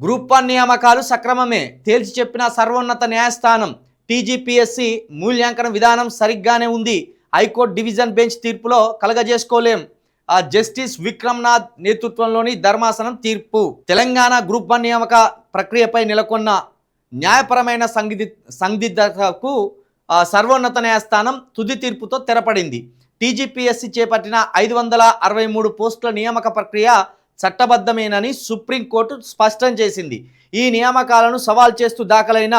Group 1 నియామకాలు సక్రమమే తేల్చి చెప్పిన సర్వోన్నత న్యాయస్థానం. టీజీపీఎస్సీ మూల్యాంకన విధానం సరిగ్గానే ఉంది. హైకోర్టు డివిజన్ బెంచ్ తీర్పులో కలగజేసుకోలేం. జస్టిస్ విక్రమ్నాథ్ నేతృత్వంలోని ధర్మాసనం తీర్పు. తెలంగాణ గ్రూప్ 1 నియామక ప్రక్రియపై నెలకొన్న న్యాయపరమైన సందిగ్ధతకు సర్వోన్నత న్యాయస్థానం తుది తీర్పుతో తెరపడింది. టీజీపీఎస్సీ చేపట్టిన 563 పోస్టుల నియామక ప్రక్రియ చట్టబద్ధమేనని సుప్రీంకోర్టు స్పష్టం చేసింది. ఈ నియామకాలను సవాల్ చేస్తూ దాఖలైన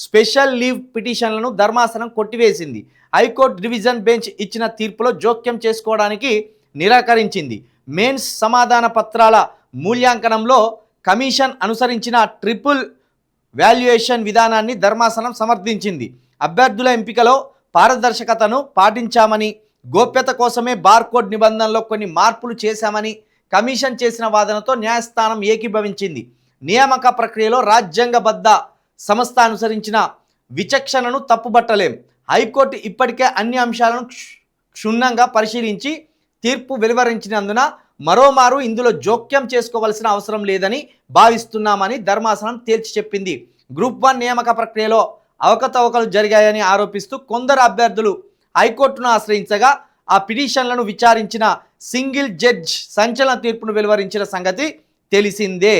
స్పెషల్ లీవ్ పిటిషన్లను ధర్మాసనం కొట్టివేసింది. హైకోర్టు డివిజన్ బెంచ్ ఇచ్చిన తీర్పులో జోక్యం చేసుకోవడానికి నిరాకరించింది. మెయిన్స్ సమాధాన పత్రాల మూల్యాంకనంలో కమిషన్ అనుసరించిన ట్రిపుల్ వాల్యుయేషన్ విధానాన్ని ధర్మాసనం సమర్థించింది. అభ్యర్థుల ఎంపికలో పారదర్శకతను పాటించామని, గోప్యత కోసమే బార్కోడ్ నిబంధనలో కొన్ని మార్పులు చేశామని కమిషన్ చేసిన వాదనతో న్యాయస్థానం ఏకీభవించింది. నియామక ప్రక్రియలో రాజ్యాంగబద్ధ సంస్థ అనుసరించిన విచక్షణను తప్పుబట్టలేం. హైకోర్టు ఇప్పటికే అన్ని అంశాలను క్షుణ్ణంగా పరిశీలించి తీర్పు వెలువరించినందున మరోమారు ఇందులో జోక్యం చేసుకోవాల్సిన అవసరం లేదని భావిస్తున్నామని ధర్మాసనం తేల్చి చెప్పింది. గ్రూప్ 1 నియామక ప్రక్రియలో అవకతవకలు జరిగాయని ఆరోపిస్తూ కొందరు అభ్యర్థులు హైకోర్టును ఆశ్రయించగా ఆ పిటిషన్లను విచారించిన సింగిల్ జడ్జ్ సంచలన తీర్పును వెలువరించిన సంగతి తెలిసిందే.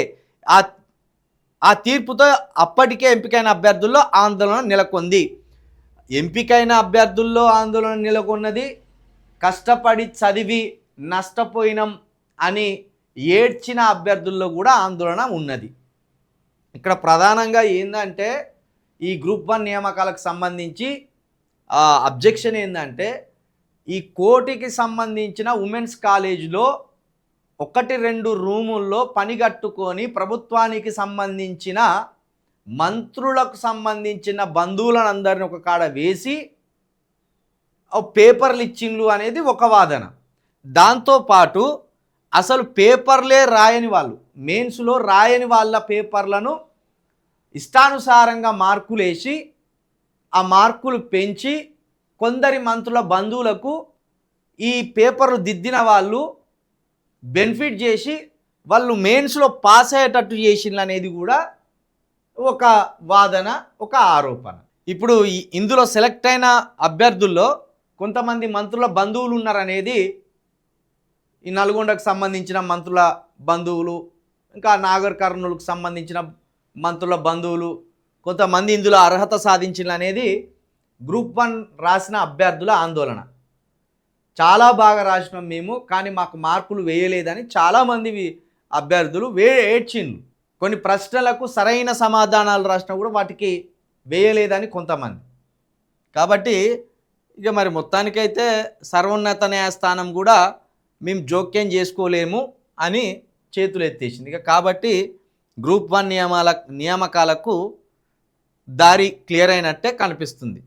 ఆ తీర్పుతో అప్పటికే ఎంపికైన అభ్యర్థుల్లో ఆందోళన నెలకొంది. ఎంపికైన అభ్యర్థుల్లో ఆందోళన నెలకొన్నది కష్టపడి చదివి నష్టపోయినాం అని ఏడ్చిన అభ్యర్థుల్లో కూడా ఆందోళన ఉన్నది. ఇక్కడ ప్రధానంగా ఏంటంటే ఈ గ్రూప్ 1 నియామకాలకు సంబంధించి అబ్జెక్షన్ ఏంటంటే ఈ కోటికి సంబంధించిన ఉమెన్స్ కాలేజీలో 1-2 రూముల్లో పని కట్టుకొని ప్రభుత్వానికి సంబంధించిన మంత్రులకు సంబంధించిన బంధువులను అందరిని ఒక కాడ వేసి పేపర్లు ఇచ్చిండ్లు అనేది ఒక వాదన. దాంతోపాటు అసలు పేపర్లే రాయని వాళ్ళు, మెయిన్స్లో రాయని వాళ్ళ పేపర్లను ఇష్టానుసారంగా మార్కులు వేసి ఆ మార్కులు పెంచి కొందరి మంత్రుల బంధువులకు ఈ పేపర్లు దిద్దిన వాళ్ళు బెనిఫిట్ చేసి వాళ్ళు మెయిన్స్లో పాస్ అయ్యేటట్టు చేసిండ్రు అనేది కూడా ఒక వాదన, ఒక ఆరోపణ. ఇప్పుడు ఇందులో సెలెక్ట్ అయిన అభ్యర్థుల్లో కొంతమంది మంత్రుల బంధువులు ఉన్నారనేది ఈ నల్గొండకు సంబంధించిన మంత్రుల బంధువులు, ఇంకా నాగర్ కర్నూలుకు సంబంధించిన మంత్రుల బంధువులు కొంతమంది ఇందులో అర్హత సాధించిండ్రు అనేది గ్రూప్ 1 రాసిన అభ్యర్థుల ఆందోళన. చాలా బాగా రాసినాం మేము, కానీ మాకు మార్కులు వేయలేదని చాలామంది అభ్యర్థులు ఏడ్చిండ్రు. కొన్ని ప్రశ్నలకు సరైన సమాధానాలు రాసినా కూడా వాటికి వేయలేదని కొంతమంది. కాబట్టి ఇక మరి మొత్తానికైతే సర్వోన్నత న్యాయస్థానం కూడా మేము జోక్యం చేసుకోలేము అని చేతులు ఎత్తేసింది. ఇక కాబట్టి గ్రూప్ 1 నియామకాలకు దారి క్లియర్ అయినట్టే కనిపిస్తుంది.